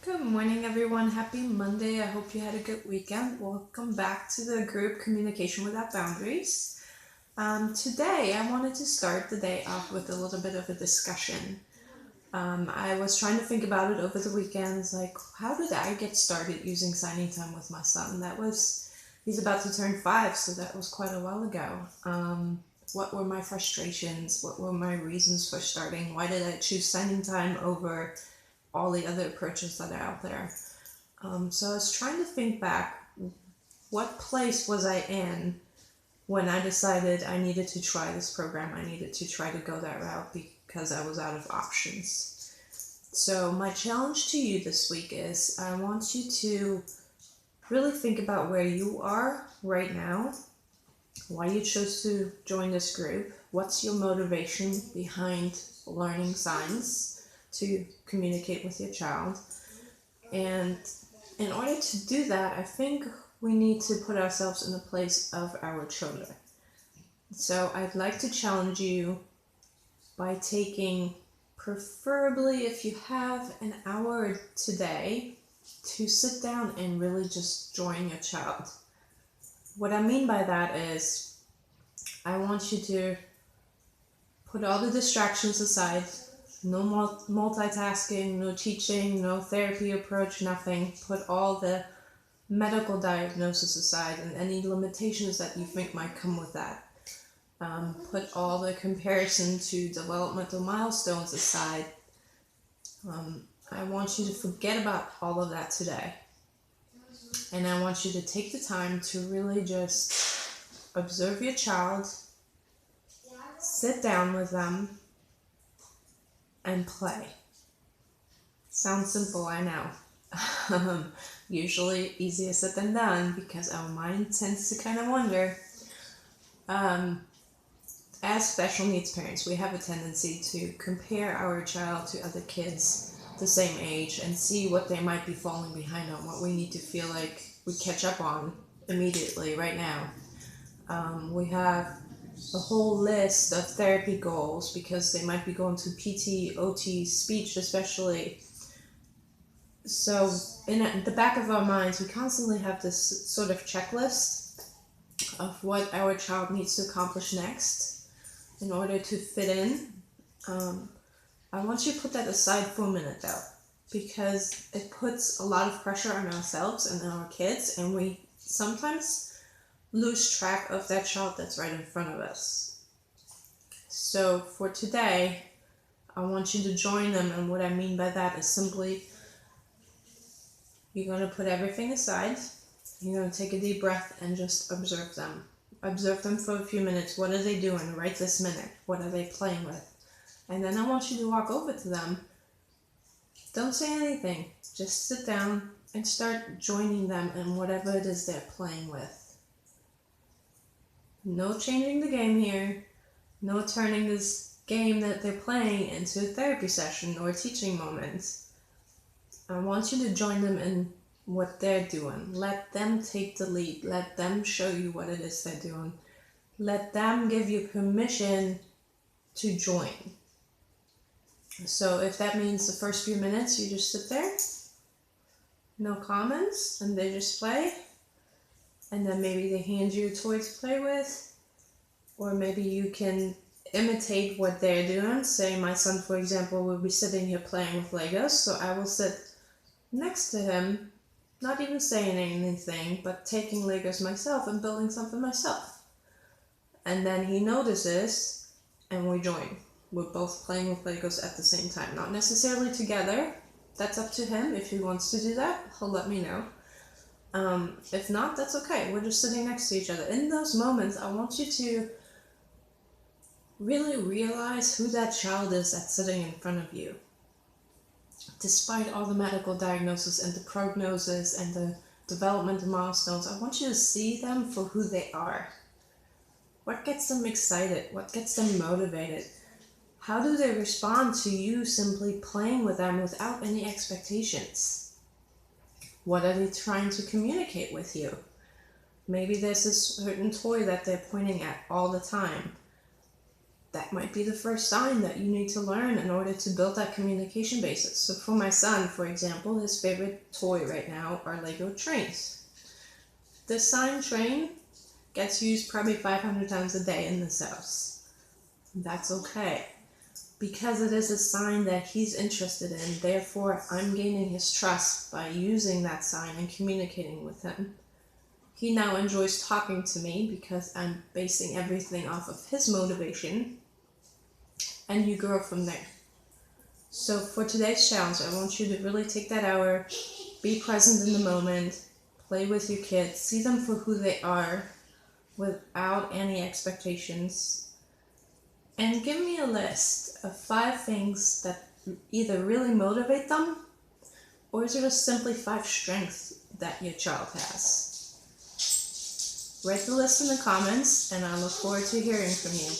Good morning, everyone. Happy Monday. I hope you had a good weekend. Welcome back to the group Communication Without Boundaries. Today, I wanted to start the day off with a little bit of a discussion. I was trying to think about it over the weekends, like, how did I get started using signing time with my son? He's about to turn 5, so that was quite a while ago. What were my frustrations? What were my reasons for starting? Why did I choose signing time over all the other approaches that are out there? So I was trying to think back, what place was I in when I decided I needed to try this program? I needed to try to go that route because I was out of options. So my challenge to you this week is I want you to really think about where you are right now, why you chose to join this group, what's your motivation behind learning signs to communicate with your child. And in order to do that, I think we need to put ourselves in the place of our children. So I'd like to challenge you by taking, preferably if you have an hour today, to sit down and really just join your child. What I mean by that is I want you to put all the distractions aside. No multitasking, no teaching, no therapy approach, nothing. Put all the medical diagnosis aside and any limitations that you think might come with that. Put all the comparison to developmental milestones aside. I want you to forget about all of that today. And I want you to take the time to really just observe your child, sit down with them, and play. Sounds simple, I know. Usually easier said than done because our mind tends to kind of wonder. As special needs parents, we have a tendency to compare our child to other kids the same age and see what they might be falling behind on, what we need to feel like we catch up on immediately right now. We have a whole list of therapy goals because they might be going to PT, OT, speech especially. So in the back of our minds, we constantly have this sort of checklist of what our child needs to accomplish next in order to fit in. I want you to put that aside for a minute though, because it puts a lot of pressure on ourselves and our kids, and we sometimes lose track of that child that's right in front of us. So for today, I want you to join them, and what I mean by that is simply you're going to put everything aside, you're going to take a deep breath and just observe them. Observe them for a few minutes. What are they doing right this minute? What are they playing with? And then I want you to walk over to them. Don't say anything. Just sit down and start joining them in whatever it is they're playing with. No changing the game here. No turning this game that they're playing into a therapy session or a teaching moment. I want you to join them in what they're doing. Let them take the lead. Let them show you what it is they're doing. Let them give you permission to join. So if that means the first few minutes you just sit there, no comments, and they just play, and then maybe they hand you a toy to play with, or maybe you can imitate what they're doing. Say my son, for example, will be sitting here playing with Legos, so I will sit next to him, not even saying anything, but taking Legos myself and building something myself. And then he notices, and we join. We're both playing with Legos at the same time. Not necessarily together. That's up to him. If he wants to do that, he'll let me know. If not, that's okay. We're just sitting next to each other. In those moments, I want you to really realize who that child is that's sitting in front of you. Despite all the medical diagnosis and the prognosis and the developmental milestones, I want you to see them for who they are. What gets them excited? What gets them motivated? How do they respond to you simply playing with them without any expectations? What are they trying to communicate with you? Maybe there's a certain toy that they're pointing at all the time. that might be the first sign that you need to learn in order to build that communication basis. So for my son, for example, his favorite toy right now are Lego trains. This sign train gets used probably 500 times a day in this house. That's okay, because it is a sign that he's interested in. Therefore, I'm gaining his trust by using that sign and communicating with him. He now enjoys talking to me because I'm basing everything off of his motivation, and you grow from there. So for today's challenge, I want you to really take that hour, be present in the moment, play with your kids, see them for who they are without any expectations, and give me a list of 5 things that either really motivate them, or is it just simply 5 strengths that your child has? Write the list in the comments, and I look forward to hearing from you.